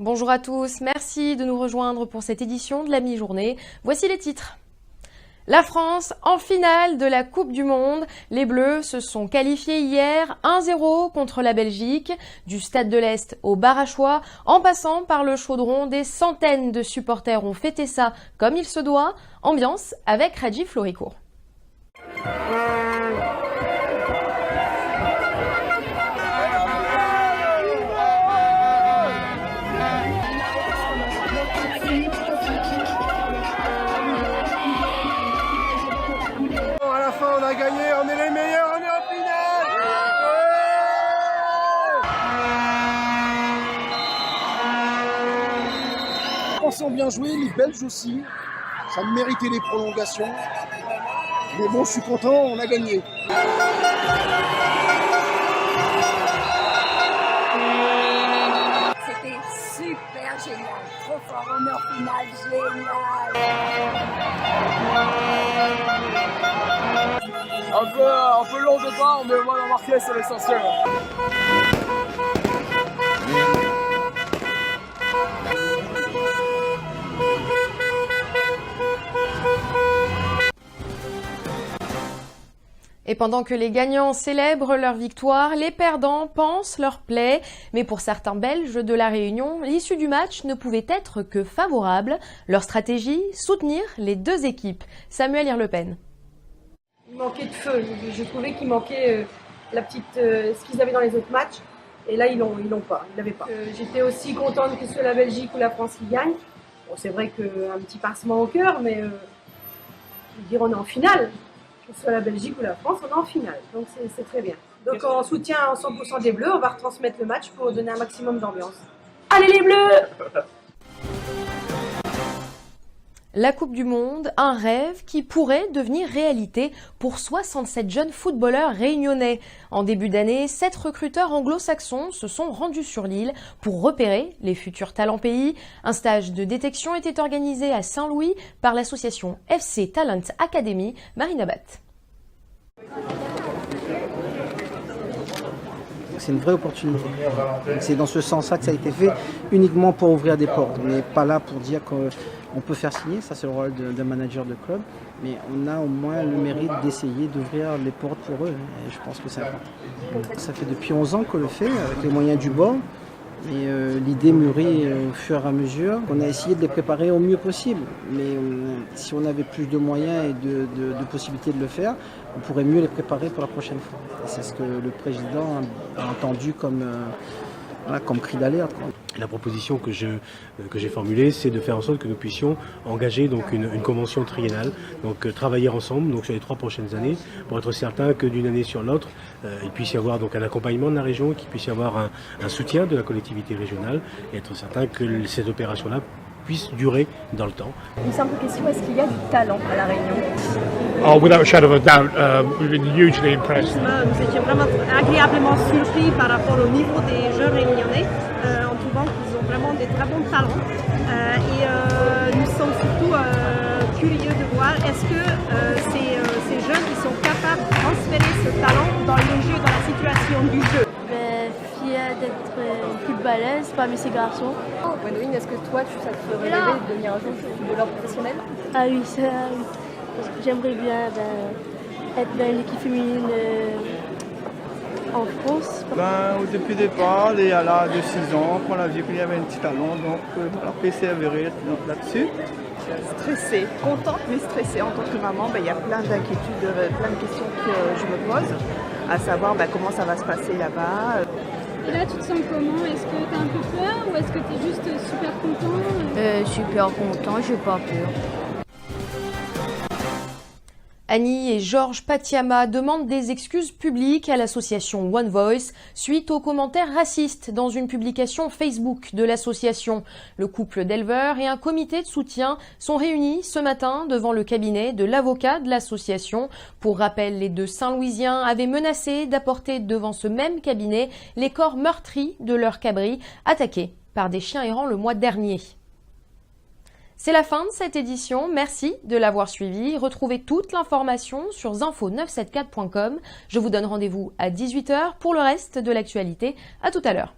Bonjour à tous, merci de nous rejoindre pour cette édition de la mi-journée. Voici les titres. La France en finale de la Coupe du Monde. Les Bleus se sont qualifiés hier 1-0 contre la Belgique. Du Stade de l'Est au Barachois, en passant par le Chaudron, des centaines de supporters ont fêté ça comme il se doit. Ambiance avec Radji Floricourt. On a gagné, on est les meilleurs, on est en finale. Les Français ont bien joué, les Belges aussi. Ça méritait les prolongations. Mais bon, je suis content, on a gagné. C'était super génial, trop fort, on est en finale, génial. Un peu long de part, mais moi, on a marqué, c'est l'essentiel. Et pendant que les gagnants célèbrent leur victoire, les perdants pensent leur plaie. Mais pour certains Belges de la Réunion, l'issue du match ne pouvait être que favorable. Leur stratégie, soutenir les deux équipes. Samuel Irlepen. Il manquait de feu. Je trouvais qu'il manquait ce qu'ils avaient dans les autres matchs. Et là, ils l'ont pas. Ils l'avaient pas. J'étais aussi contente que ce soit la Belgique ou la France qui gagne. Bon, c'est vrai qu'un petit pincement au cœur, mais je veux dire, on est en finale. Que ce soit la Belgique ou la France, on est en finale. Donc c'est très bien. Donc on soutient 100% des Bleus. On va retransmettre le match pour donner un maximum d'ambiance. Allez les Bleus! La Coupe du Monde, un rêve qui pourrait devenir réalité pour 67 jeunes footballeurs réunionnais. En début d'année, 7 recruteurs anglo-saxons se sont rendus sur l'île pour repérer les futurs talents pays. Un stage de détection était organisé à Saint-Louis par l'association FC Talent Academy. Marina Batt. C'est une vraie opportunité. C'est dans ce sens-là que ça a été fait, uniquement pour ouvrir des portes. On n'est pas là pour dire qu'on peut faire signer, ça c'est le rôle d'un manager de club, mais on a au moins le mérite d'essayer d'ouvrir les portes pour eux, et je pense que c'est important. Ça fait depuis 11 ans qu'on le fait, avec les moyens du bord, et l'idée mûrit au fur et à mesure. On a essayé de les préparer au mieux possible, mais si on avait plus de moyens et de possibilités de le faire, on pourrait mieux les préparer pour la prochaine fois. Et c'est ce que le président a entendu comme cri d'alerte. La proposition que j'ai formulée, c'est de faire en sorte que nous puissions engager donc une convention triennale, donc travailler ensemble donc sur les 3 prochaines années, pour être certain que d'une année sur l'autre, il puisse y avoir donc un accompagnement de la région, qu'il puisse y avoir un soutien de la collectivité régionale, et être certain que cette opération-là puisse durer dans le temps. Une simple question, est-ce qu'il y a du talent à La Réunion? Oh, without a shadow of a doubt, we've been hugely impressed. Nous étions vraiment agréablement surpris par rapport au niveau des jeunes réunionnais, en trouvant qu'ils ont vraiment des très bons talents. Et nous sommes surtout curieux de voir est-ce que ces jeunes qui sont capables de transférer ce talent dans le jeu, dans la situation du jeu. Fière d'être footballeuse parmi ces garçons. Gwendolyn, est-ce que toi, ça te ferait rêver de devenir un jour footballeur professionnel? Ah oui, ça, oui. Parce que j'aimerais bien être dans l'équipe féminine en France. Depuis le départ, il y a là de 6 ans, on a vu qu'il y avait un petit talent, donc on a persévéré là-dessus. Stressée, contente mais stressée. En tant que maman, il y a plein d'inquiétudes, plein de questions que je me pose, à savoir comment ça va se passer là-bas. Et là, tu te sens comment? Est-ce que tu as un peu peur ou est-ce que tu es juste super content? Super content, j'ai pas peur. Annie et Georges Patiama demandent des excuses publiques à l'association One Voice suite aux commentaires racistes dans une publication Facebook de l'association. Le couple d'éleveurs et un comité de soutien sont réunis ce matin devant le cabinet de l'avocat de l'association. Pour rappel, les deux Saint-Louisiens avaient menacé d'apporter devant ce même cabinet les corps meurtris de leurs cabris attaqués par des chiens errants le mois dernier. C'est la fin de cette édition, merci de l'avoir suivi. Retrouvez toute l'information sur zinfo974.com. Je vous donne rendez-vous à 18h pour le reste de l'actualité. À tout à l'heure.